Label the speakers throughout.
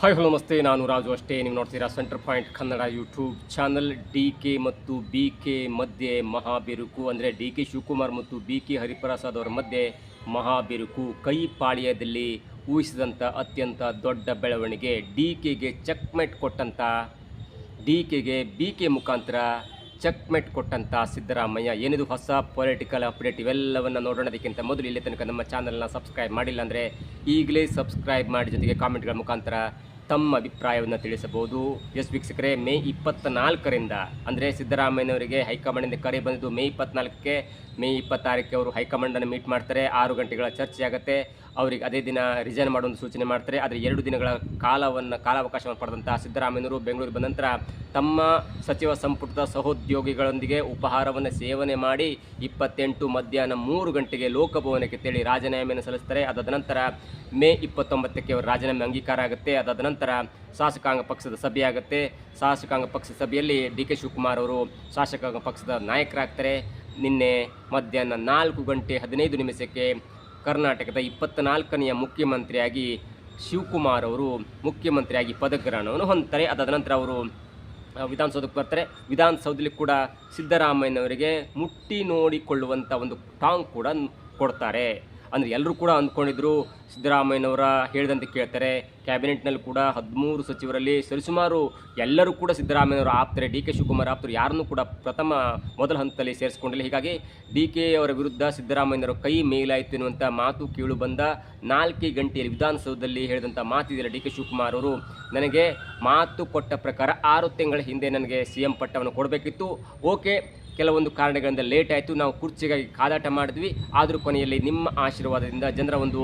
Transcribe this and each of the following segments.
Speaker 1: Hi hello ನಮಸ್ತೆ, ನಾನು ರಾಜು ಅಷ್ಟೇ. ನೀವು ನೋಡ್ತೀರಾ centre point Kannada YouTube channel. D K ಮತ್ತು ಬಿ ಕೆ ಮಧ್ಯೆ ಮಹಾಬಿರುಕು, ಅಂದರೆ ಡಿ ಕೆ ಶಿವಕುಮಾರ್ ಮತ್ತು ಬಿ ಕೆ ಹರಿಪ್ರಸಾದ್ ಅವರ ಮಧ್ಯೆ ಮಹಾಬಿರುಕು. ಕೈ ಪಾಳ್ಯದಲ್ಲಿ ಊಹಿಸಿದಂಥ ಅತ್ಯಂತ ದೊಡ್ಡ ಬೆಳವಣಿಗೆ. ಡಿ ಕೆಗೆ ಚೆಕ್ಮೆಟ್ ಕೊಟ್ಟಂಥ, ಡಿ ಕೆಗೆ ಬಿ ಕೆ ಮುಖಾಂತರ ಚೆಕ್ಮೆಟ್ ಕೊಟ್ಟಂಥ ಸಿದ್ದರಾಮಯ್ಯ. ಏನಿದು ಹೊಸ ಪೊಲಿಟಿಕಲ್ ಅಪ್ಡೇಟ್, ಇವೆಲ್ಲವನ್ನು ನೋಡೋಣದಕ್ಕಿಂತ ಮೊದಲು ಇಲ್ಲಿ ತನಕ ನಮ್ಮ ಚಾನಲ್ನ ಸಬ್ಸ್ಕ್ರೈಬ್ ಮಾಡಿಲ್ಲ ಅಂದರೆ ಈಗಲೇ ಸಬ್ಸ್ಕ್ರೈಬ್ ಮಾಡಿ, ಜೊತೆಗೆ ಕಾಮೆಂಟ್ಗಳ ಮುಖಾಂತರ ತಮ್ಮ ಅಭಿಪ್ರಾಯವನ್ನು ತಿಳಿಸಬಹುದು. ಎಸ್ ವೀಕ್ಷಕರೇ, ಮೇ 24ರಿಂದ ಅಂದರೆ ಸಿದ್ದರಾಮಯ್ಯನವರಿಗೆ ಹೈಕಮಾಂಡಿಂದ ಕರೆ ಬಂದಿದ್ದು ಮೇ 24ಕ್ಕೆ. ಮೇ 26ಕ್ಕೆ ಅವರು ಹೈಕಮಾಂಡನ್ನು ಮೀಟ್ ಮಾಡ್ತಾರೆ. 6 ಗಂಟೆಗಳ ಚರ್ಚೆ ಆಗುತ್ತೆ. ಅವರಿಗೆ ಅದೇ ದಿನ ರಿಸೈನ್ ಮಾಡುವಂಥ ಸೂಚನೆ ಮಾಡ್ತಾರೆ. ಆದರೆ 2 ದಿನಗಳ ಕಾಲಾವಕಾಶವನ್ನು ಪಡೆದಂಥ ಸಿದ್ದರಾಮಯ್ಯನವರು ಬೆಂಗಳೂರಿಗೆ ಬಂದ ನಂತರ ತಮ್ಮ ಸಚಿವ ಸಂಪುಟದ ಸಹೋದ್ಯೋಗಿಗಳೊಂದಿಗೆ ಉಪಹಾರವನ್ನು ಸೇವನೆ ಮಾಡಿ 28 ಮಧ್ಯಾಹ್ನ 3 ಗಂಟೆಗೆ ಲೋಕಭವನಕ್ಕೆ ತೆರಳಿ ರಾಜೀನಾಮೆಯನ್ನು ಸಲ್ಲಿಸ್ತಾರೆ. ಅದಾದ ನಂತರ ಮೇ 29ಕ್ಕೆ ಅವರು ರಾಜೀನಾಮೆ ಅಂಗೀಕಾರ ಆಗುತ್ತೆ. ಅದಾದ ನಂತರ ಶಾಸಕಾಂಗ ಪಕ್ಷದ ಸಭೆ ಆಗುತ್ತೆ. ಶಾಸಕಾಂಗ ಪಕ್ಷದ ಸಭೆಯಲ್ಲಿ ಡಿ ಕೆ ಶಿವಕುಮಾರ್ ಅವರು ಶಾಸಕಾಂಗ ಪಕ್ಷದ ನಾಯಕರಾಗ್ತಾರೆ. ನಿನ್ನೆ ಮಧ್ಯಾಹ್ನ 4 ಗಂಟೆ 15 ನಿಮಿಷಕ್ಕೆ ಕರ್ನಾಟಕದ 24ನೆಯ ಮುಖ್ಯಮಂತ್ರಿಯಾಗಿ ಶಿವಕುಮಾರ್ ಅವರು ಮುಖ್ಯಮಂತ್ರಿಯಾಗಿ ಪದಗ್ರಹಣವನ್ನು ಹೊಂದ್ತಾರೆ. ಅದಾದ ನಂತರ ಅವರು ವಿಧಾನಸೌಧಕ್ಕೆ ಬರ್ತಾರೆ. ವಿಧಾನಸೌಧದಲ್ಲಿ ಕೂಡ ಸಿದ್ದರಾಮಯ್ಯನವರಿಗೆ ಮುಟ್ಟಿ ನೋಡಿಕೊಳ್ಳುವಂಥ ಒಂದು ಟಾಂಗ್ ಕೂಡ ಕೊಡ್ತಾರೆ. ಅಂದರೆ ಎಲ್ಲರೂ ಕೂಡ ಅಂದ್ಕೊಂಡಿದ್ರು ಸಿದ್ದರಾಮಯ್ಯನವರ ಹೇಳಿದಂತೆ ಕೇಳ್ತಾರೆ. ಕ್ಯಾಬಿನೆಟ್ನಲ್ಲಿ ಕೂಡ 13 ಸಚಿವರಲ್ಲಿ ಸರಿಸುಮಾರು ಎಲ್ಲರೂ ಕೂಡ ಸಿದ್ದರಾಮಯ್ಯನವರು ಆಪ್ತರೆ, ಡಿ ಕೆ ಶಿವಕುಮಾರ್ ಆಪ್ತರು ಯಾರನ್ನೂ ಕೂಡ ಮೊದಲ ಹಂತದಲ್ಲಿ ಸೇರಿಸಿಕೊಂಡಿಲ್ಲ. ಹೀಗಾಗಿ ಡಿ ಕೆ ಅವರ ವಿರುದ್ಧ ಸಿದ್ದರಾಮಯ್ಯನವರ ಕೈ ಮೇಲಾಯಿತು ಎನ್ನುವಂಥ ಮಾತು ಕೇಳು ಬಂದ 4 ಗಂಟೆಯಲ್ಲಿ ವಿಧಾನಸೌಧದಲ್ಲಿ ಹೇಳಿದಂಥ ಮಾತಿದೆಯಲ್ಲ ಡಿ ಕೆ ಶಿವಕುಮಾರ್ ಅವರು, ನನಗೆ ಮಾತು ಕೊಟ್ಟ ಪ್ರಕಾರ 6 ತಿಂಗಳ ಹಿಂದೆ ನನಗೆ CM ಪಟ್ಟವನ್ನು ಕೊಡಬೇಕಿತ್ತು. ಓಕೆ, ಕೆಲವೊಂದು ಕಾರಣಗಳಿಂದ ಲೇಟ್ ಆಯಿತು. ನಾವು ಕುರ್ಚಿಗಾಗಿ ಕಾದಾಟ ಮಾಡಿದ್ವಿ. ಆದರೂ ಕೊನೆಯಲ್ಲಿ ನಿಮ್ಮ ಆಶೀರ್ವಾದದಿಂದ, ಜನರ ಒಂದು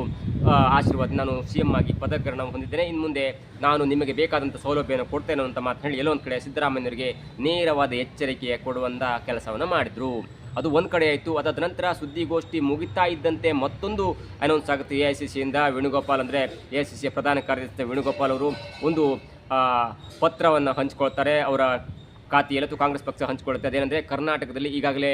Speaker 1: ಆಶೀರ್ವಾದ ನಾನು CM ಆಗಿ ಪದಗ್ರಹಣ ಹೊಂದಿದ್ದೇನೆ. ಇನ್ನು ಮುಂದೆ ನಾನು ನಿಮಗೆ ಬೇಕಾದಂಥ ಸೌಲಭ್ಯವನ್ನು ಕೊಡ್ತೇನೆ ಅಂತ ಮಾತು ಹೇಳಿ ಎಲ್ಲೊಂದು ಕಡೆ ಸಿದ್ದರಾಮಯ್ಯನವರಿಗೆ ನೇರವಾದ ಎಚ್ಚರಿಕೆ ಕೊಡುವಂಥ ಕೆಲಸವನ್ನು ಮಾಡಿದರು. ಅದು ಒಂದು ಕಡೆ ಆಯಿತು. ಅದಾದ ನಂತರ ಸುದ್ದಿಗೋಷ್ಠಿ ಮುಗಿತಾ ಇದ್ದಂತೆ ಮತ್ತೊಂದು ಅನೌನ್ಸ್ ಆಗುತ್ತೆ. AICCಯಿಂದ ವೇಣುಗೋಪಾಲ್, ಅಂದರೆ AICCಯ ಪ್ರಧಾನ ಕಾರ್ಯದರ್ಶಿ ವೇಣುಗೋಪಾಲ್ ಅವರು ಒಂದು ಪತ್ರವನ್ನು ಹಂಚಿಕೊಳ್ತಾರೆ. ಅವರ ಖಾತೆಯಲ್ಲಿ ಅಥವಾ ಕಾಂಗ್ರೆಸ್ ಪಕ್ಷ ಹಂಚಿಕೊಳ್ಳುತ್ತೆ. ಅದೇನೆಂದರೆ, ಕರ್ನಾಟಕದಲ್ಲಿ ಈಗಾಗಲೇ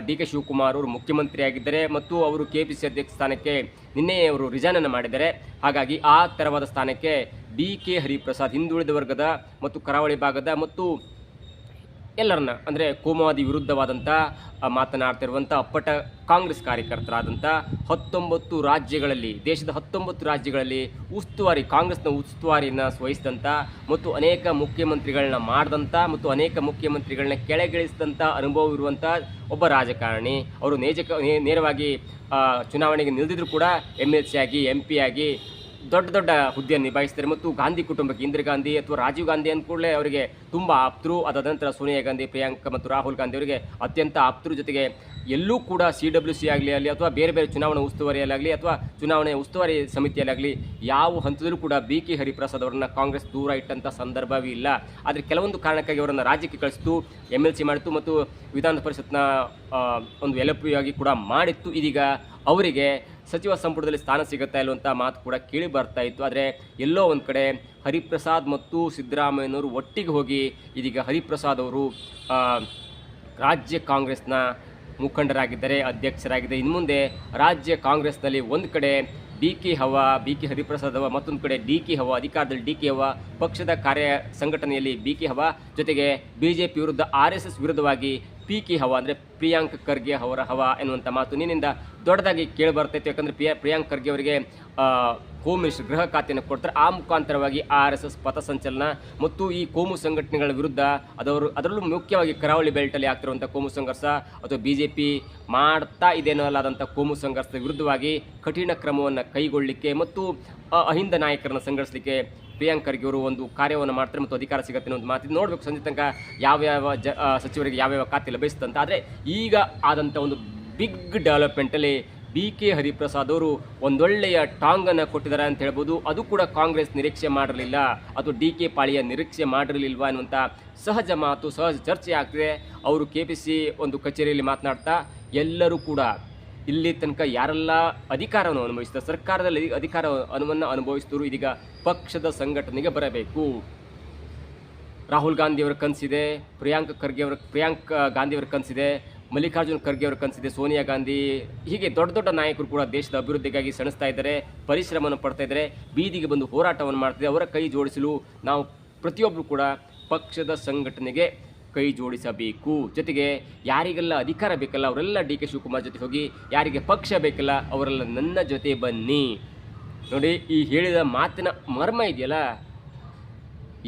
Speaker 1: ಡಿ ಕೆ ಶಿವಕುಮಾರ್ ಅವರು ಮುಖ್ಯಮಂತ್ರಿಯಾಗಿದ್ದಾರೆ ಮತ್ತು ಅವರು KPC ಅಧ್ಯಕ್ಷ ಸ್ಥಾನಕ್ಕೆ ನಿನ್ನೆ ಅವರು ರಿಸೈನನ್ನು ಮಾಡಿದ್ದಾರೆ. ಹಾಗಾಗಿ ಆ ತೆರವಾದ ಸ್ಥಾನಕ್ಕೆ ಡಿ ಕೆ ಹರಿಪ್ರಸಾದ್, ಹಿಂದುಳಿದ ವರ್ಗದ ಮತ್ತು ಕರಾವಳಿ ಭಾಗದ ಮತ್ತು ಎಲ್ಲರನ್ನ, ಅಂದರೆ ಕೋಮುವಾದಿ ವಿರುದ್ಧವಾದಂಥ ಮಾತನಾಡ್ತಿರುವಂಥ ಅಪ್ಪಟ ಕಾಂಗ್ರೆಸ್ ಕಾರ್ಯಕರ್ತರಾದಂಥ 19 ರಾಜ್ಯಗಳಲ್ಲಿ, ದೇಶದ 19 ರಾಜ್ಯಗಳಲ್ಲಿ ಕಾಂಗ್ರೆಸ್ನ ಉಸ್ತುವಾರಿಯನ್ನು ವಹಿಸಿದಂಥ ಮತ್ತು ಅನೇಕ ಮುಖ್ಯಮಂತ್ರಿಗಳನ್ನ ಮಾಡಿದಂಥ ಮತ್ತು ಅನೇಕ ಮುಖ್ಯಮಂತ್ರಿಗಳನ್ನ ಕೆಳಗಿಳಿಸಿದಂಥ ಅನುಭವ ಇರುವಂಥ ಒಬ್ಬ ರಾಜಕಾರಣಿ. ಅವರು ನೇರವಾಗಿ ಚುನಾವಣೆಗೆ ನಿಲ್ದಿದ್ರು ಕೂಡ MLC ಆಗಿ, MP ಆಗಿ ದೊಡ್ಡ ದೊಡ್ಡ ಹುದ್ದೆಯನ್ನು ನಿಭಾಯಿಸ್ತಾರೆ. ಮತ್ತು ಗಾಂಧಿ ಕುಟುಂಬಕ್ಕೆ, ಇಂದಿರಾ ಗಾಂಧಿ ಅಥವಾ ರಾಜೀವ್ ಗಾಂಧಿ ಅಂದ ಕೂಡಲೇ ಅವರಿಗೆ ತುಂಬ ಆಪ್ತರು. ಅದಾದ ನಂತರ ಸೋನಿಯಾ ಗಾಂಧಿ, ಪ್ರಿಯಾಂಕಾ ಮತ್ತು ರಾಹುಲ್ ಗಾಂಧಿ ಅವರಿಗೆ ಅತ್ಯಂತ ಆಪ್ತರು. ಜೊತೆಗೆ ಎಲ್ಲೂ ಕೂಡ CWC ಆಗಲಿ ಅಥವಾ ಬೇರೆ ಬೇರೆ ಚುನಾವಣಾ ಉಸ್ತುವಾರಿಯಲ್ಲಾಗಲಿ ಅಥವಾ ಚುನಾವಣೆ ಉಸ್ತುವಾರಿ ಸಮಿತಿಯಲ್ಲಾಗಲಿ ಯಾವ ಹಂತದಲ್ಲೂ ಕೂಡ ಬಿ ಕೆ ಹರಿಪ್ರಸಾದ್ ಅವರನ್ನು ಕಾಂಗ್ರೆಸ್ ದೂರ ಇಟ್ಟಂಥ ಸಂದರ್ಭವೇ ಇಲ್ಲ. ಆದರೆ ಕೆಲವೊಂದು ಕಾರಣಕ್ಕಾಗಿ ಅವರನ್ನು ರಾಜ್ಯಕ್ಕೆ ಕಳಿಸಿತು, MLC ಮಾಡಿತು ಮತ್ತು ವಿಧಾನ ಪರಿಷತ್ನ ಒಂದು LP ಆಗಿ ಕೂಡ ಮಾಡಿತ್ತು. ಇದೀಗ ಅವರಿಗೆ ಸಚಿವ ಸಂಪುಟದಲ್ಲಿ ಸ್ಥಾನ ಸಿಗುತ್ತಾ ಇಲ್ಲವಂಥ ಮಾತು ಕೂಡ ಕೇಳಿ ಬರ್ತಾ ಇತ್ತು. ಆದರೆ ಎಲ್ಲೋ ಒಂದು ಕಡೆ ಹರಿಪ್ರಸಾದ್ ಮತ್ತು ಸಿದ್ದರಾಮಯ್ಯನವರು ಒಟ್ಟಿಗೆ ಹೋಗಿ ಇದೀಗ ಹರಿಪ್ರಸಾದ್ ಅವರು ರಾಜ್ಯ ಕಾಂಗ್ರೆಸ್ನ ಮುಖಂಡರಾಗಿದ್ದಾರೆ, ಅಧ್ಯಕ್ಷರಾಗಿದ್ದಾರೆ. ಇನ್ನು ಮುಂದೆ ರಾಜ್ಯ ಕಾಂಗ್ರೆಸ್ನಲ್ಲಿ ಒಂದು ಕಡೆ ಬಿ ಕೆ ಹರಿಪ್ರಸಾದ್ ಹವ, ಮತ್ತೊಂದು ಕಡೆ ಡಿ ಕೆ ಹವ, ಅಧಿಕಾರದಲ್ಲಿ ಡಿ ಕೆ ಹವ, ಪಕ್ಷದ ಕಾರ್ಯ ಸಂಘಟನೆಯಲ್ಲಿ ಬಿ ಕೆ ಹವ, ಜೊತೆಗೆ BJP ವಿರುದ್ಧ RSS ವಿರುದ್ಧವಾಗಿ PK ಹವ, ಅಂದರೆ ಪ್ರಿಯಾಂಕ್ ಖರ್ಗೆ ಅವರ ಹವ ಎನ್ನುವಂಥ ಮಾತು ನಿನ್ನಿಂದ ದೊಡ್ಡದಾಗಿ ಕೇಳಿ ಬರ್ತೈತೆ. ಯಾಕಂದರೆ ಪ್ರಿಯಾಂಕ್ ಖರ್ಗೆ ಅವರಿಗೆ ಹೋಮ್ ಮಿನಿಸ್ಟರ್, ಗೃಹ ಖಾತೆಯನ್ನು ಕೊಡ್ತಾರೆ. ಆ ಮುಖಾಂತರವಾಗಿ RSS ಪಥಸಂಚಲನ ಮತ್ತು ಈ ಕೋಮು ಸಂಘಟನೆಗಳ ವಿರುದ್ಧ ಅದರಲ್ಲೂ ಮುಖ್ಯವಾಗಿ ಕರಾವಳಿ ಬೆಲ್ಟಲ್ಲಿ ಆಗ್ತಿರುವಂಥ ಕೋಮು ಸಂಘರ್ಷ ಅಥವಾ BJP ಮಾಡ್ತಾ ಇದೆನ್ನಲಾದಂಥ ಕೋಮು ಸಂಘರ್ಷದ ವಿರುದ್ಧವಾಗಿ ಕಠಿಣ ಕ್ರಮವನ್ನು ಕೈಗೊಳ್ಳಲಿಕ್ಕೆ ಮತ್ತು ಅಹಿಂದ ನಾಯಕರನ್ನು ಸಂಘಟಿಸಲಿಕ್ಕೆ ಪ್ರಿಯಾಂಕ್ ಖರ್ಗೆ ಅವರು ಒಂದು ಕಾರ್ಯವನ್ನು ಮಾಡ್ತಾರೆ ಮತ್ತು ಅಧಿಕಾರ ಸಿಗುತ್ತೆ ಅನ್ನೋ ಒಂದು ಮಾತಿದ್ದು ನೋಡಬೇಕು. ಸಂಜೆ ತನಕ ಯಾವ್ಯಾವ ಸಚಿವರಿಗೆ ಯಾವ್ಯಾವ ಖಾತೆ ಲಭಿಸ್ತಂತ. ಆದರೆ ಈಗ ಆದಂಥ ಒಂದು ಬಿಗ್ ಡೆವಲಪ್ಮೆಂಟಲ್ಲಿ ಬಿ ಕೆ ಹರಿಪ್ರಸಾದ್ ಅವರು ಒಂದೊಳ್ಳೆಯ ಟಾಂಗನ್ನು ಕೊಟ್ಟಿದ್ದಾರೆ ಅಂತ ಹೇಳ್ಬೋದು. ಅದು ಕೂಡ ಕಾಂಗ್ರೆಸ್ ನಿರೀಕ್ಷೆ ಮಾಡಿರಲಿಲ್ಲ ಅಥವಾ ಡಿ ಕೆ ಪಾಳಿಯ ನಿರೀಕ್ಷೆ ಮಾಡಿರಲಿಲ್ವಾ ಅನ್ನುವಂಥ ಸಹಜ ಮಾತು, ಸಹಜ ಚರ್ಚೆ ಆಗ್ತಿದೆ. ಅವರು KPC ಒಂದು ಕಚೇರಿಯಲ್ಲಿ ಮಾತನಾಡ್ತಾ ಎಲ್ಲರೂ ಕೂಡ ಇಲ್ಲಿ ತನಕ ಯಾರೆಲ್ಲ ಅಧಿಕಾರವನ್ನು ಅನುಭವಿಸ್ತಾರೆ, ಸರ್ಕಾರದಲ್ಲಿ ಅಧಿಕಾರವನ್ನು ಅನುಭವಿಸಿದ್ರು, ಇದೀಗ ಪಕ್ಷದ ಸಂಘಟನೆಗೆ ಬರಬೇಕು. ರಾಹುಲ್ ಗಾಂಧಿಯವರ ಕನಸಿದೆ, ಪ್ರಿಯಾಂಕ್ ಗಾಂಧಿಯವರ ಕನಸಿದೆ, ಮಲ್ಲಿಕಾರ್ಜುನ್ ಖರ್ಗೆ ಅವರ ಕನಸಿದೆ, ಸೋನಿಯಾ ಗಾಂಧಿ, ಹೀಗೆ ದೊಡ್ಡ ದೊಡ್ಡ ನಾಯಕರು ಕೂಡ ದೇಶದ ಅಭಿವೃದ್ಧಿಗಾಗಿ ಶ್ರಮಿಸ್ತಾ ಇದ್ದಾರೆ, ಪರಿಶ್ರಮವನ್ನು ಪಡ್ತಾ ಇದ್ದಾರೆ, ಬೀದಿಗೆ ಬಂದು ಹೋರಾಟವನ್ನು ಮಾಡ್ತಿದ್ದಾರೆ. ಅವರ ಕೈ ಜೋಡಿಸಲು ನಾವು ಪ್ರತಿಯೊಬ್ಬರು ಕೂಡ ಪಕ್ಷದ ಸಂಘಟನೆಗೆ ಕೈ ಜೋಡಿಸಬೇಕು. ಜೊತೆಗೆ ಯಾರಿಗೆಲ್ಲ ಅಧಿಕಾರ ಬೇಕಲ್ಲ ಅವರೆಲ್ಲ ಡಿ ಕೆ ಶಿವಕುಮಾರ್ ಜೊತೆ ಹೋಗಿ, ಯಾರಿಗೆ ಪಕ್ಷ ಬೇಕಲ್ಲ ಅವರೆಲ್ಲ ನನ್ನ ಜೊತೆ ಬನ್ನಿ. ನೋಡಿ, ಈ ಹೇಳಿದ ಮಾತಿನ ಮರ್ಮ ಇದೆಯಲ್ಲ,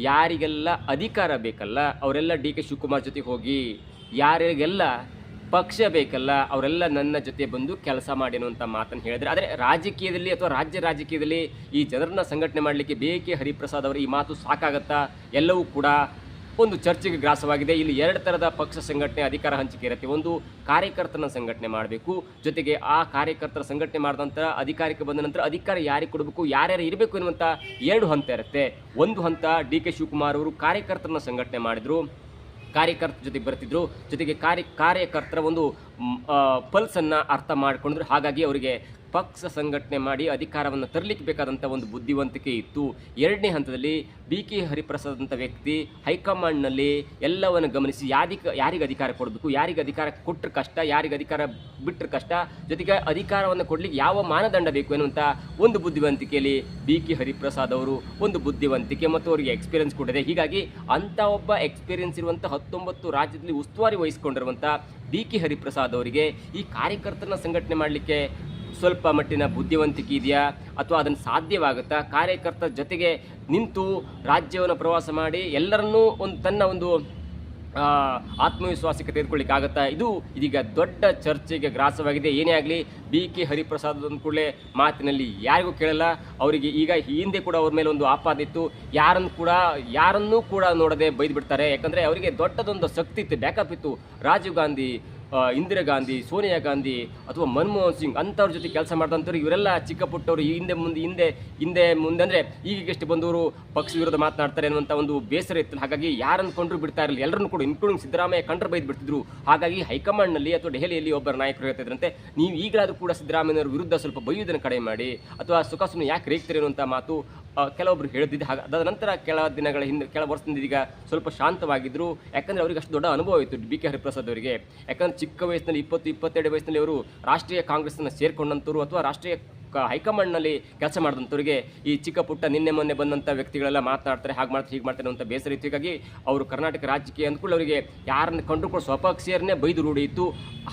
Speaker 1: ಯಾರಿಗೆಲ್ಲ ಅಧಿಕಾರ ಬೇಕಲ್ಲ ಅವರೆಲ್ಲ ಡಿ ಕೆ ಶಿವಕುಮಾರ್ ಜೊತೆ ಹೋಗಿ, ಯಾರಿಗೆಲ್ಲ ಪಕ್ಷ ಬೇಕಲ್ಲ ಅವರೆಲ್ಲ ನನ್ನ ಜೊತೆ ಬಂದು ಕೆಲಸ ಮಾಡಿ ಅನ್ನುವಂಥ ಮಾತನ್ನು ಹೇಳಿದರೆ, ಆದರೆ ರಾಜಕೀಯದಲ್ಲಿ ಅಥವಾ ರಾಜ್ಯ ರಾಜಕೀಯದಲ್ಲಿ ಈ ಜನರನ್ನ ಸಂಘಟನೆ ಮಾಡಲಿಕ್ಕೆ ಬೇಕೆ ಹರಿಪ್ರಸಾದ್ ಅವರ ಈ ಮಾತು ಸಾಕಾಗತ್ತಾ? ಎಲ್ಲವೂ ಕೂಡ ಒಂದು ಚರ್ಚೆಗೆ ಗ್ರಾಸವಾಗಿದೆ. ಇಲ್ಲಿ ಎರಡು ಥರದ ಪಕ್ಷ ಸಂಘಟನೆ ಅಧಿಕಾರ ಹಂಚಿಕೆ ಇರುತ್ತೆ. ಒಂದು ಕಾರ್ಯಕರ್ತನ ಸಂಘಟನೆ ಮಾಡಬೇಕು, ಜೊತೆಗೆ ಆ ಕಾರ್ಯಕರ್ತರ ಸಂಘಟನೆ ಮಾಡಿದ ನಂತರ ಅಧಿಕಾರಕ್ಕೆ ಬಂದ ನಂತರ ಅಧಿಕಾರ ಯಾರಿಗೆ ಕೊಡಬೇಕು, ಯಾರ್ಯಾರು ಇರಬೇಕು ಎನ್ನುವಂಥ ಎರಡು ಹಂತ ಇರುತ್ತೆ. ಒಂದು ಹಂತ ಡಿ ಕೆ ಶಿವಕುಮಾರ್ ಅವರು ಕಾರ್ಯಕರ್ತರನ್ನ ಸಂಘಟನೆ ಮಾಡಿದರು, ಕಾರ್ಯಕರ್ತರ ಜೊತೆ ಬರ್ತಿದ್ರು, ಜೊತೆಗೆ ಕಾರ್ಯಕರ್ತರ ಒಂದು ಪಲ್ಸನ್ನು ಅರ್ಥ ಮಾಡಿಕೊಂಡ್ರು. ಹಾಗಾಗಿ ಅವರಿಗೆ ಪಕ್ಷ ಸಂಘಟನೆ ಮಾಡಿ ಅಧಿಕಾರವನ್ನು ತರಲಿಕ್ಕೆ ಬೇಕಾದಂಥ ಒಂದು ಬುದ್ಧಿವಂತಿಕೆ ಇತ್ತು. ಎರಡನೇ ಹಂತದಲ್ಲಿ ಬಿ ಕೆ ಹರಿಪ್ರಸಾದ್ ಅಂತ ವ್ಯಕ್ತಿ ಹೈಕಮಾಂಡ್ನಲ್ಲಿ ಎಲ್ಲವನ್ನು ಗಮನಿಸಿ ಯಾರಿಗೆ ಅಧಿಕಾರ ಕೊಡಬೇಕು, ಯಾರಿಗೆ ಅಧಿಕಾರ ಕೊಟ್ಟರೆ ಕಷ್ಟ, ಯಾರಿಗೆ ಅಧಿಕಾರ ಬಿಟ್ಟರೆ ಕಷ್ಟ, ಜೊತೆಗೆ ಅಧಿಕಾರವನ್ನು ಕೊಡಲಿಕ್ಕೆ ಯಾವ ಮಾನದಂಡ ಬೇಕು ಎನ್ನುವಂಥ ಒಂದು ಬುದ್ಧಿವಂತಿಕೆಯಲ್ಲಿ ಬಿ ಕೆ ಹರಿಪ್ರಸಾದ್ ಅವರು ಒಂದು ಬುದ್ಧಿವಂತಿಕೆ ಮತ್ತು ಅವರಿಗೆ ಎಕ್ಸ್ಪೀರಿಯನ್ಸ್ ಕೊಟ್ಟಿದೆ. ಹೀಗಾಗಿ ಅಂಥ ಒಬ್ಬ ಎಕ್ಸ್ಪೀರಿಯನ್ಸ್ ಇರುವಂಥ 19 ರಾಜ್ಯದಲ್ಲಿ ಉಸ್ತುವಾರಿ ವಹಿಸಿಕೊಂಡಿರುವಂಥ ಬಿ ಕೆ ಹರಿಪ್ರಸಾದ್ ಅವರಿಗೆ ಈ ಕಾರ್ಯಕರ್ತರನ್ನ ಸಂಘಟನೆ ಮಾಡಲಿಕ್ಕೆ ಸ್ವಲ್ಪ ಮಟ್ಟಿನ ಬುದ್ಧಿವಂತಿಕೆ ಇದೆಯಾ ಅಥವಾ ಅದನ್ನು ಸಾಧ್ಯವಾಗುತ್ತಾ? ಕಾರ್ಯಕರ್ತರ ಜೊತೆಗೆ ನಿಂತು ರಾಜ್ಯವನ್ನು ಪ್ರವಾಸ ಮಾಡಿ ಎಲ್ಲರನ್ನೂ ತನ್ನ ಒಂದು ಆತ್ಮವಿಶ್ವಾಸಕ್ಕೆ ತೆಗೆದುಕೊಳ್ಳಿಕ್ಕಾಗತ್ತಾ? ಇದು ಇದೀಗ ದೊಡ್ಡ ಚರ್ಚೆಗೆ ಗ್ರಾಸವಾಗಿದೆ. ಏನೇ ಆಗಲಿ ಬಿ ಕೆ ಹರಿಪ್ರಸಾದ್ ಅಂದ ಕೂಡಲೇ ಮಾತಿನಲ್ಲಿ ಯಾರಿಗೂ ಕೇಳಲ್ಲ. ಅವರಿಗೆ ಈಗ ಹಿಂದೆ ಕೂಡ ಅವ್ರ ಮೇಲೆ ಒಂದು ಆಪಾದ ಇತ್ತು, ಯಾರನ್ನೂ ಕೂಡ ನೋಡದೆ ಬೈದು ಬಿಡ್ತಾರೆ. ಯಾಕಂದರೆ ಅವರಿಗೆ ದೊಡ್ಡದೊಂದು ಶಕ್ತಿ ಇತ್ತು, ಬ್ಯಾಕಪ್ ಇತ್ತು. ರಾಜೀವ್ ಗಾಂಧಿ, ಇಂದಿರಾ ಗಾಂಧಿ, ಸೋನಿಯಾ ಗಾಂಧಿ ಅಥವಾ ಮನಮೋಹನ್ ಸಿಂಗ್ ಅಂಥವ್ರ ಜೊತೆ ಕೆಲಸ ಮಾಡಿದಂಥವ್ರು ಇವರೆಲ್ಲ ಚಿಕ್ಕ ಪುಟ್ಟವರು ಹಿಂದೆ ಮುಂದೆ ಅಂದರೆ ಈಗಷ್ಟು ಬಂದವರು ಪಕ್ಷ ವಿರೋಧ ಮಾತನಾಡ್ತಾರೆ ಅನ್ನುವಂಥ ಒಂದು ಬೇಸರ ಇತ್ತು. ಹಾಗಾಗಿ ಯಾರನ್ನು ಕೊಂಡ್ರು ಬಿಡ್ತಾ ಇರಲಿಲ್ಲ, ಎಲ್ಲರನ್ನು ಕೂಡ ಇನ್ಕ್ಲೂಡಿಂಗ್ ಸಿದ್ದರಾಮಯ್ಯ ಕಂಡ್ರೆ ಬೈದು ಬಿಡ್ತಿದ್ರು. ಹಾಗಾಗಿ ಹೈಕಮಾಂಡ್ನಲ್ಲಿ ಅಥವಾ ದೆಹಲಿಯಲ್ಲಿ ಒಬ್ಬರ ನಾಯಕರು ಹೇಳ್ತಿದ್ರಂತೆ, ನೀವು ಈಗಲಾದರೂ ಕೂಡ ಸಿದ್ದರಾಮಯ್ಯನವರ ವಿರುದ್ಧ ಸ್ವಲ್ಪ ಬೈಯುವುದನ್ನು ಕಡಿಮೆ ಮಾಡಿ, ಅಥವಾ ಸುಖಾಸುಮ್ಮನೆ ಯಾಕೆ ರೇಗ್ತಾರೆ ಅನ್ನುವಂಥ ಮಾತು ಕೆಲವೊಬ್ರು ಹೇಳಿದ್ದಿದ್ದು. ಅದಾದ ನಂತರ ಕೆಲ ವರ್ಷದಿಂದ ಈಗ ಸ್ವಲ್ಪ ಶಾಂತವಾಗಿದ್ದರು. ಯಾಕಂದರೆ ಅವರಿಗೆ ಅಷ್ಟು ದೊಡ್ಡ ಅನುಭವ ಇತ್ತು ಬಿ ಕೆ ಹರಿಪ್ರಸಾದ್ ಅವರಿಗೆ. ಯಾಕಂದರೆ ಚಿಕ್ಕ ವಯಸ್ಸಿನಲ್ಲಿ 22 ವಯಸ್ಸಿನಲ್ಲಿ ಅವರು ರಾಷ್ಟ್ರೀಯ ಕಾಂಗ್ರೆಸ್ಸನ್ನು ಸೇರಿಕೊಂಡಂಥವ್ರು ಅಥವಾ ರಾಷ್ಟ್ರೀಯ ಹೈಕಮಾಂಡ್ನಲ್ಲಿ ಕೆಲಸ ಮಾಡಿದಂಥವ್ರಿಗೆ ಈ ಚಿಕ್ಕ ಪುಟ್ಟ ನಿನ್ನೆ ಮೊನ್ನೆ ಬಂದಂಥ ವ್ಯಕ್ತಿಗಳೆಲ್ಲ ಮಾತನಾಡ್ತಾರೆ, ಹಾಗೆ ಮಾಡ್ತಾರೆ ಹೀಗೆ ಮಾಡ್ತಾರೆ ಅಂತ ಬೇಸರ ಇತ್ತು. ಹೀಗಾಗಿ ಅವರು ಕರ್ನಾಟಕ ರಾಜಕೀಯ ಅಂದ್ಕೊಂಡು ಅವರಿಗೆ ಯಾರನ್ನು ಕಂಡು ಕೂಡ ಸ್ವಪಕ್ಷೀಯರನ್ನೇ ಬೈದು ರೂಢಿ ಇತ್ತು.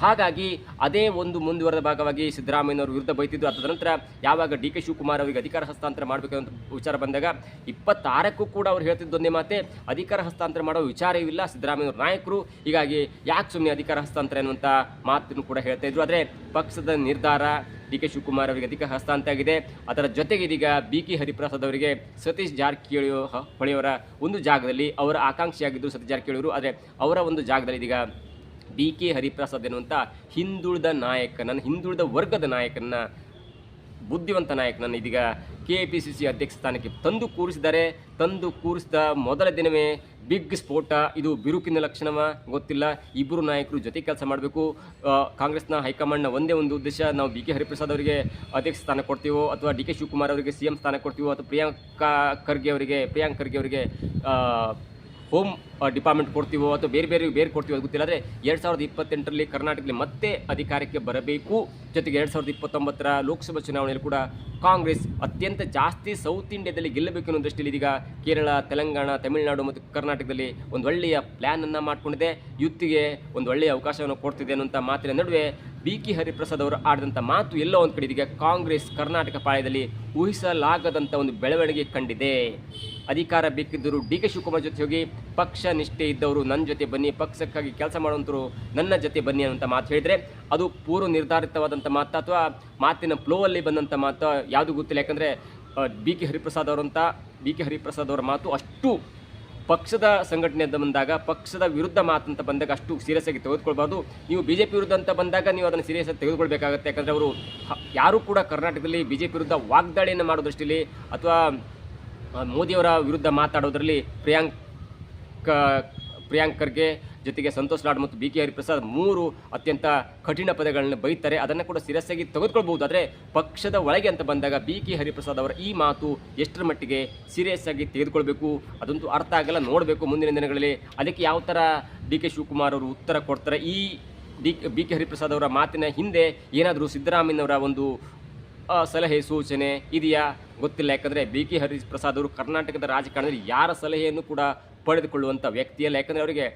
Speaker 1: ಹಾಗಾಗಿ ಅದೇ ಒಂದು ಮುಂದುವರೆದ ಭಾಗವಾಗಿ ಸಿದ್ದರಾಮಯ್ಯನವ್ರ ವಿರುದ್ಧ ಬೈತಿದ್ದು. ಅದಾದ ನಂತರ ಯಾವಾಗ ಡಿ ಕೆ ಶಿವಕುಮಾರ್ ಅವರಿಗೆ ಅಧಿಕಾರ ಹಸ್ತಾಂತರ ಮಾಡಬೇಕಂತ ವಿಚಾರ ಬಂದಾಗ 26ಕ್ಕೂ ಕೂಡ ಅವ್ರು ಹೇಳ್ತಿದ್ದೊಂದೇ ಮಾತೆ, ಅಧಿಕಾರ ಹಸ್ತಾಂತರ ಮಾಡೋ ವಿಚಾರವಿಲ್ಲ ಸಿದ್ದರಾಮಯ್ಯವ್ರ ನಾಯಕರು, ಹೀಗಾಗಿ ಯಾಕೆ ಸುಮ್ಮನೆ ಅಧಿಕಾರ ಹಸ್ತಾಂತರ ಎನ್ನುವಂಥ ಮಾತನ್ನು ಕೂಡ ಹೇಳ್ತಾ ಇದ್ರು. ಆದರೆ ಪಕ್ಷದ ನಿರ್ಧಾರ ಡಿ ಕೆ ಶಿವಕುಮಾರ್ ಅವರಿಗೆ ಅಧಿಕಾರ ಹಸ್ತಾಂತರ ಆಗಿದೆ. ಅದರ ಜೊತೆಗೆ ಇದೀಗ ಬಿ ಕೆ ಹರಿಪ್ರಸಾದ್ ಅವರಿಗೆ ಸತೀಶ್ ಜಾರಕಿಹೊಳಿಯವರ ಒಂದು ಜಾಗದಲ್ಲಿ ಅವರ ಆಕಾಂಕ್ಷಿಯಾಗಿದ್ದರು ಸತೀಶ್ ಜಾರಕಿಹೊಳಿ ಅವರು. ಆದರೆ ಅವರ ಒಂದು ಜಾಗದಲ್ಲಿ ಇದೀಗ ಬಿ ಕೆ ಹರಿಪ್ರಸಾದ್ ಎನ್ನುವಂಥ ಹಿಂದುಳಿದ ವರ್ಗದ ನಾಯಕನ ಬುದ್ಧಿವಂತ ನಾಯಕನನ್ನು ಇದೀಗ KPCC ಅಧ್ಯಕ್ಷ ಸ್ಥಾನಕ್ಕೆ ತಂದು ಕೂರಿಸಿದ ಮೊದಲ ದಿನವೇ ಬಿಗ್ ಸ್ಫೋಟ. ಇದು ಬಿರುಕಿನ ಲಕ್ಷಣವ ಗೊತ್ತಿಲ್ಲ. ಇಬ್ಬರು ನಾಯಕರು ಜೊತೆ ಕೆಲಸ ಮಾಡಬೇಕು. ಕಾಂಗ್ರೆಸ್ನ ಹೈಕಮಾಂಡ್ನ ಒಂದೇ ಒಂದು ಉದ್ದೇಶ, ನಾವು ಬಿ ಕೆ ಹರಿಪ್ರಸಾದ್ ಅವರಿಗೆ ಅಧ್ಯಕ್ಷ ಸ್ಥಾನ ಕೊಡ್ತೀವೋ ಅಥವಾ ಡಿ ಕೆ ಶಿವಕುಮಾರ್ ಅವರಿಗೆ CM ಸ್ಥಾನ ಕೊಡ್ತೀವೋ ಅಥವಾ ಪ್ರಿಯಾಂಕ್ ಖರ್ಗೆ ಅವರಿಗೆ ಹೋಮ್ ಡಿಪಾರ್ಟ್ಮೆಂಟ್ ಕೊಡ್ತೀವೋ ಅಥವಾ ಬೇರೆ ಕೊಡ್ತೀವೋ ಅದು ಗೊತ್ತಿಲ್ಲ. ಆದರೆ 2028ರಲ್ಲಿ ಕರ್ನಾಟಕದಲ್ಲಿ ಮತ್ತೆ ಅಧಿಕಾರಕ್ಕೆ ಬರಬೇಕು. ಜೊತೆಗೆ 2029ರ ಲೋಕಸಭಾ ಚುನಾವಣೆಯಲ್ಲಿ ಕೂಡ ಕಾಂಗ್ರೆಸ್ ಅತ್ಯಂತ ಜಾಸ್ತಿ ಸೌತ್ ಇಂಡಿಯಾದಲ್ಲಿ ಗೆಲ್ಲಬೇಕು ಅನ್ನೋ ದೃಷ್ಟಿಯಲ್ಲಿ ಇದೀಗ ಕೇರಳ, ತೆಲಂಗಾಣ, ತಮಿಳುನಾಡು ಮತ್ತು ಕರ್ನಾಟಕದಲ್ಲಿ ಒಂದು ಒಳ್ಳೆಯ ಪ್ಲ್ಯಾನನ್ನು ಮಾಡಿಕೊಂಡಿದೆ. ಯುತ್ತಿಗೆ ಒಂದು ಒಳ್ಳೆಯ ಅವಕಾಶವನ್ನು ಕೊಡ್ತಿದೆ ಅನ್ನುವಂಥ ಮಾತಿನ ನಡುವೆ ಬಿ ಕೆ ಹರಿಪ್ರಸಾದ್ ಅವರು ಆಡಿದಂಥ ಮಾತು ಎಲ್ಲೋ ಒಂದು ಕಡೆ ಇದೀಗ ಕಾಂಗ್ರೆಸ್ ಕರ್ನಾಟಕ ಪಾಳ್ಯದಲ್ಲಿ ಊಹಿಸಲಾಗದಂಥ ಒಂದು ಬೆಳವಣಿಗೆ ಕಂಡಿದೆ. ಅಧಿಕಾರ ಬೇಕಿದ್ದರೂ ಡಿ ಕೆ ಶಿವಕುಮಾರ್ ಜೊತೆ ಹೋಗಿ, ಪಕ್ಷ ನಿಷ್ಠೆ ಇದ್ದವರು ನನ್ನ ಜೊತೆ ಬನ್ನಿ, ಪಕ್ಷಕ್ಕಾಗಿ ಕೆಲಸ ಮಾಡುವಂಥವ್ರು ನನ್ನ ಜೊತೆ ಬನ್ನಿ ಅನ್ನೋಂಥ ಮಾತು ಹೇಳಿದರೆ ಅದು ಪೂರ್ವ ನಿರ್ಧಾರಿತವಾದಂಥ ಮಾತು ಅಥವಾ ಮಾತಿನ ಫ್ಲೋವಲ್ಲಿ ಬಂದಂಥ ಮಾತು ಯಾವುದು ಗೊತ್ತಿಲ್ಲ. ಯಾಕಂದರೆ ಬಿ ಕೆ ಹರಿಪ್ರಸಾದ್ ಅವರ ಮಾತು ಅಷ್ಟು ಪಕ್ಷದ ಸಂಘಟನೆ ಅಂತ ಬಂದಾಗ, ಪಕ್ಷದ ವಿರುದ್ಧ ಮಾತಂತ ಬಂದಾಗ ಅಷ್ಟು ಸೀರಿಯಸ್ ಆಗಿ ತೆಗೆದುಕೊಳ್ಬಾರ್ದು. ನೀವು BJP ವಿರುದ್ಧ ಅಂತ ಬಂದಾಗ ನೀವು ಅದನ್ನು ಸೀರಿಯಸ್ ಆಗಿ ತೆಗೆದುಕೊಳ್ಬೇಕಾಗತ್ತೆ. ಯಾಕಂದರೆ ಅವರು ಯಾರೂ ಕೂಡ ಕರ್ನಾಟಕದಲ್ಲಿ BJP ವಿರುದ್ಧ ವಾಗ್ದಾಳಿಯನ್ನು ಮಾಡೋ ದೃಷ್ಟಿಯಲ್ಲಿ ಅಥವಾ ಮೋದಿಯವರ ವಿರುದ್ಧ ಮಾತಾಡೋದರಲ್ಲಿ ಪ್ರಿಯಾಂಕ್ ಖರ್ಗೆ ಜೊತೆಗೆ ಸಂತೋಷ್ ಲಾಡ್ ಮತ್ತು ಬಿ ಕೆ ಹರಿಪ್ರಸಾದ್ 3 ಅತ್ಯಂತ ಕಠಿಣ ಪದಗಳನ್ನು ಬೈತಾರೆ. ಅದನ್ನು ಕೂಡ ಸೀರಿಯಸ್ ಆಗಿ ತೆಗೆದುಕೊಳ್ಬಹುದು. ಆದರೆ ಪಕ್ಷದ ಒಳಗೆ ಅಂತ ಬಂದಾಗ ಬಿ ಕೆ ಹರಿಪ್ರಸಾದ್ ಅವರ ಈ ಮಾತು ಎಷ್ಟರ ಮಟ್ಟಿಗೆ ಸೀರಿಯಸ್ ಆಗಿ ತೆಗೆದುಕೊಳ್ಬೇಕು ಅದಂತೂ ಅರ್ಥ ಆಗಲ್ಲ. ನೋಡಬೇಕು ಮುಂದಿನ ದಿನಗಳಲ್ಲಿ ಅದಕ್ಕೆ ಯಾವ ಥರ ಡಿ ಕೆ ಶಿವಕುಮಾರ್ ಅವರು ಉತ್ತರ ಕೊಡ್ತಾರೆ. ಈ ಬಿ ಕೆ ಹರಿಪ್ರಸಾದ್ ಅವರ ಮಾತಿನ ಹಿಂದೆ ಏನಾದರೂ ಸಿದ್ದರಾಮಯ್ಯನವರ ಒಂದು ಸಲಹೆ ಸೂಚನೆ ಇದೆಯಾ ಗೊತ್ತಿಲ್ಲ. ಯಾಕಂದರೆ ಬಿ ಕೆ ಹರಿಪ್ರಸಾದ್ ಅವರು ಕರ್ನಾಟಕದ ರಾಜಕಾರಣದಲ್ಲಿ ಯಾರ ಸಲಹೆಯನ್ನು ಕೂಡ ಪಡೆದುಕೊಳ್ಳುವಂಥ ವ್ಯಕ್ತಿಯಲ್ಲ. ಯಾಕಂದರೆ ಅವರಿಗೆ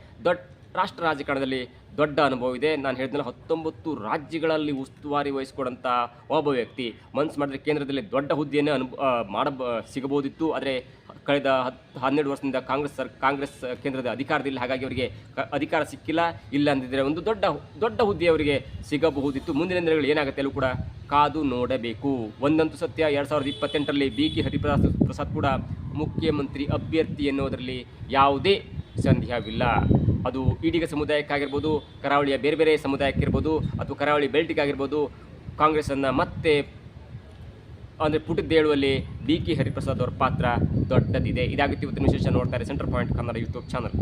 Speaker 1: ರಾಷ್ಟ್ರ ರಾಜಕಾರಣದಲ್ಲಿ ದೊಡ್ಡ ಅನುಭವ ಇದೆ. ನಾನು ಹೇಳಿದ್ನಲ್ಲ 19 ರಾಜ್ಯಗಳಲ್ಲಿ ಉಸ್ತುವಾರಿ ವಹಿಸಿಕೊಂಡಂಥ ಒಬ್ಬ ವ್ಯಕ್ತಿ. ಮನಸ್ಸು ಮಾಡಿದ್ರೆ ಕೇಂದ್ರದಲ್ಲಿ ದೊಡ್ಡ ಹುದ್ದೆಯನ್ನು ಸಿಗಬಹುದಿತ್ತು. ಆದರೆ ಕಳೆದ 12 ವರ್ಷದಿಂದ ಕಾಂಗ್ರೆಸ್ ಕೇಂದ್ರದ ಅಧಿಕಾರದಲ್ಲಿ, ಹಾಗಾಗಿ ಅವರಿಗೆ ಅಧಿಕಾರ ಸಿಕ್ಕಿಲ್ಲ. ಇಲ್ಲ ಅಂದಿದ್ದರೆ ಒಂದು ದೊಡ್ಡ ಹುದ್ದೆ ಅವರಿಗೆ ಸಿಗಬಹುದಿತ್ತು. ಮುಂದಿನ ದಿನಗಳು ಏನಾಗುತ್ತೆ ಎಲ್ಲೂ ಕೂಡ ಕಾದು ನೋಡಬೇಕು. ಒಂದಂತೂ ಸತ್ಯ, 2028ರಲ್ಲಿ ಬಿ ಕೆ ಹರಿಪ್ರಸಾದ್ ಕೂಡ ಮುಖ್ಯಮಂತ್ರಿ ಅಭ್ಯರ್ಥಿ ಎನ್ನುವುದರಲ್ಲಿ ಯಾವುದೇ ಸಂದೇಹವಿಲ್ಲ. ಅದು ಈಡಿಗ ಸಮುದಾಯಕ್ಕಾಗಿರ್ಬೋದು, ಕರಾವಳಿಯ ಬೇರೆ ಬೇರೆ ಸಮುದಾಯಕ್ಕಿರ್ಬೋದು, ಅಥವಾ ಕರಾವಳಿ ಬೆಲ್ಟಿಗಾಗಿರ್ಬೋದು, ಕಾಂಗ್ರೆಸ್ಸನ್ನು ಮತ್ತೆ ಅಂದರೆ ಪುಟದ್ದೇಳುವಲ್ಲಿ ಬಿ ಕೆ ಹರಿಪ್ರಸಾದ್ ಅವರ ಪಾತ್ರ ದೊಡ್ಡದಿದೆ. ಇದಾಗುತ್ತೆ ಇವತ್ತಿನ ವಿಶೇಷ. ನೋಡ್ತಾರೆ centre point Kannada YouTube channel.